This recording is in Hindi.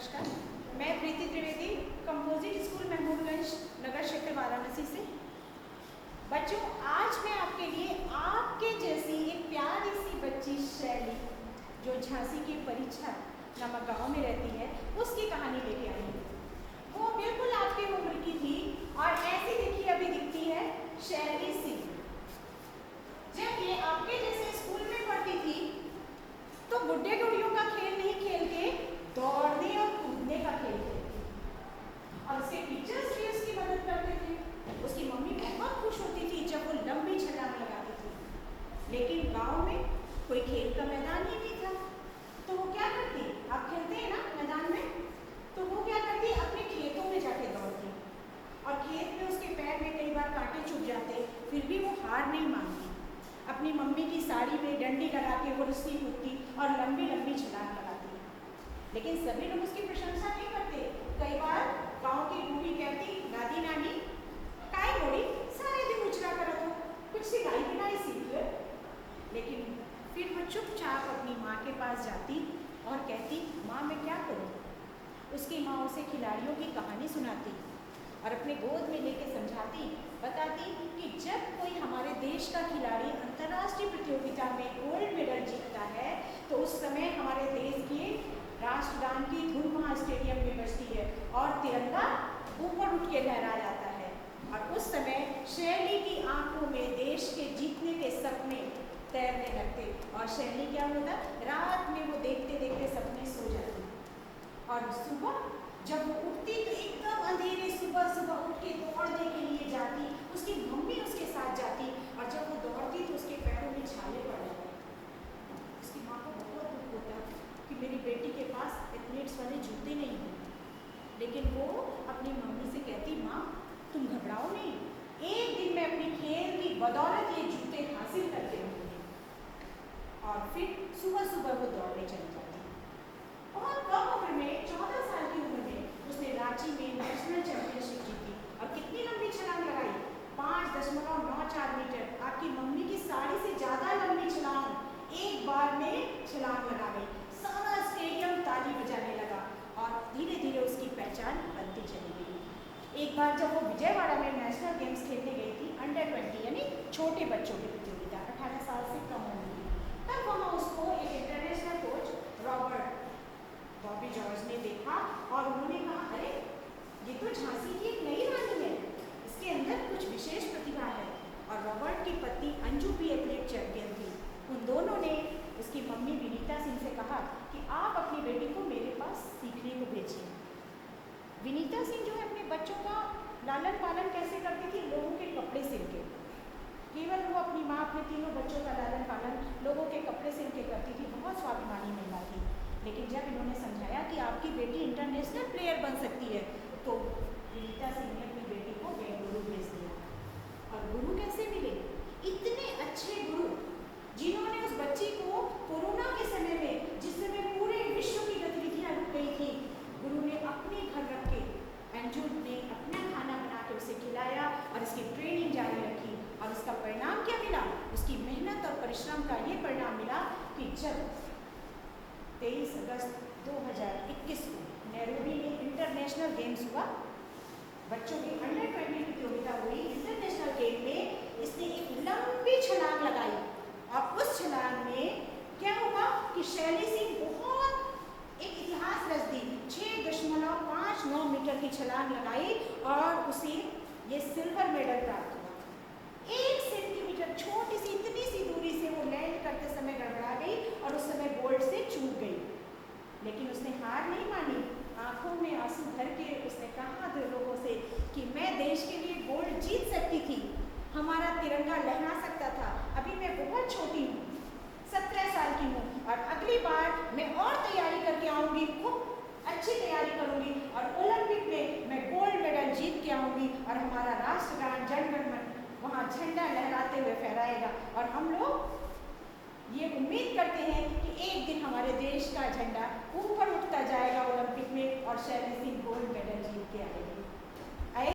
नमस्कार, मैं प्रीति त्रिवेदी कंपोजिट स्कूल महमूदगंज नगर क्षेत्र वाराणसी से। बच्चों, आज मैं आपके लिए आपके जैसी एक प्यारी सी बच्ची शैली, जो झांसी के परीक्षा नामक गांव में रहती है, उसकी कहानी लेके आई हूँ। वो बिल्कुल आपकी उम्र की थी और ऐसी देखिए अभी दिखती है शैली सी। जब ये आपके जैसे स्कूल में पढ़ती थी तो गुड्डे गुड़ियों का खेल नहीं खेल के दौड़ने और कूदने का खेल खेलती और उसके टीचर्स भी उसकी मदद करते थे। उसकी मम्मी बहुत खुश होती थी जब वो लंबी छलांग लगाती थी। लेकिन गांव में कोई खेल का मैदान ही नहीं था, तो वो क्या करती, आप खेलते हैं ना मैदान में, तो वो क्या करती, अपने खेतों में जाके दौड़ती और खेत में उसके पैर में कई बार कांटे चुभ जाते, फिर भी वो हार नहीं मानती। अपनी मम्मी की साड़ी में डंडी लगा के वो रस्सी कूदती और लंबी लंबी छलांग लगाती। लेकिन सभी लोग उसकी प्रशंसा नहीं करते। कई बार गांव की बूढ़ी कहती, दादी नानी काय मोड़ी सारे दिन उछला करो, तो कुछ सिखाई भी नहीं सीख। लेकिन फिर वो चुपचाप अपनी माँ के पास जाती और कहती, माँ मैं क्या करूँ। उसकी माँ उसे खिलाड़ियों की कहानी सुनाती और अपने गोद में लेके समझाती, बताती कि जब कोई हमारे देश का खिलाड़ी अंतर्राष्ट्रीय प्रतियोगिता में गोल्ड मेडल जीतता है तो उस समय हमारे देश के राष्ट्रगान की धुन वहाँ स्टेडियम में बजती है और तिरंगा ऊपर उठ के लहरा जाता है। और उस समय शैली की आंखों में देश के जीतने के सपने तैरने लगते और शैली क्या होता, रात में वो देखते देखते सपने सो जाती और सुबह जब वो उठती तो एकदम अंधेरे सुबह सुबह उठ के दौड़ने के लिए जाती। उसकी मम्मी उसके साथ जाती और जब वो दौड़ती तो उसके पैरों में छाले पड़ जाते। उसकी माँ को बहुत दुख होता कि मेरी बेटी के पास एथलीट्स वाले जूते नहीं हैं। लेकिन वो अपनी मम्मी से कहती, माँ तुम घबराओ नहीं, एक दिन मैं अपनी खेल की बदौलत ये जूते हासिल करके रहूँगी। और फिर सुबह सुबह वो दौड़ने चली जाती। बहुत कम उम्र में, 14 साल की उम्र में उसने रांची में नेशनल चैंपियनशिप जीती और कितनी लंबी छलांग लगाई, 5.94 मीटर। आपकी मम्मी की साड़ी से ज्यादा लंबी छलांग एक बार में छलांग लगा गई। सारा स्टेडियम ताली बजाने लगा और धीरे धीरे उसकी पहचान बनती चली गई। एक बार जब वो विजयवाड़ा में नेशनल गेम्स खेलने गई थी, अंडर 20 यानी छोटे बच्चों की प्रतियोगिता, 18 साल से कम उम्र की, तब वहाँ उसको एक international coach Robert Bobby George ने देखा और उन्होंने कहा, अरे ये तो झांसी की एक नई रानी है, इसके अंदर कुछ विशेष प्रतिभा है। और रॉबर्ट की पत्नी अंजू भी एथलीट चैंपियन थी। उन दोनों ने उसकी मम्मी विनीता सिंह से कहा कि आप अपनी बेटी को मेरे पास सीखने को भेजिए। विनीता सिंह जो है अपने बच्चों का लालन पालन कैसे करती थी, लोगों के कपड़े सिल के। केवल वो अपनी माँ अपने तीनों बच्चों का लालन पालन लोगों के कपड़े सिल के करती थी। बहुत स्वाभिमानी महिला थी। लेकिन जब इन्होंने समझाया कि आपकी बेटी इंटरनेशनल प्लेयर बन सकती है तो विनीता सिंह ने अपनी बेटी को बेंगलुरु भेज दिया। और गुरु कैसे मिले, इतने अच्छे गुरु जिन्होंने उस बच्ची को कोरोना के समय में, जिस समय पूरे विश्व की गतिविधियां रुक गई थी, गुरु ने अपने घर रख के, अंजू ने अपना खाना बना के उसे खिलाया और इसकी ट्रेनिंग जारी रखी। और उसका परिणाम क्या मिला, उसकी मेहनत और परिश्रम का ये परिणाम मिला कि जब 23 अगस्त 2021 को नैरोबी में इंटरनेशनल गेम्स हुआ, बच्चों की अंडर 20 प्रतियोगिता हुई। इंटरनेशनल गेम में इसने एक लंबी छलांग लगाई और उस छलांग में क्या हुआ कि शैली सिंह बहुत एक इतिहास रच दी। 6.59 मीटर की छलांग लगाई और उसे ये सिल्वर मेडल प्राप्त हुआ। 1 सेंटीमीटर छोटी सी, इतनी सी दूरी से वो लैंड करते समय गड़बड़ा गई और उस समय बोर्ड से चूक गई। लेकिन उसने हार नहीं मानी, आंखों में आंसू भर के उसने कहा लोगों से कि मैं देश के लिए गोल्ड जीत सकती थी, हमारा तिरंगा लहरा सकता था। अभी मैं बहुत छोटी हूँ, 17 साल की हूँ और अगली बार मैं और तैयारी करके आऊँगी, खूब अच्छी तैयारी करूँगी और ओलंपिक में मैं गोल्ड मेडल जीत के आऊँगी और हमारा राष्ट्रगान जन गण मन वहाँ झंडा लहराते हुए फहराएगा। और हम लोग ये उम्मीद करते हैं कि एक दिन हमारे देश का झंडा ऊपर उठता जाएगा ओलंपिक में और शैली सिंह गोल्ड मेडल जीत के आएगा।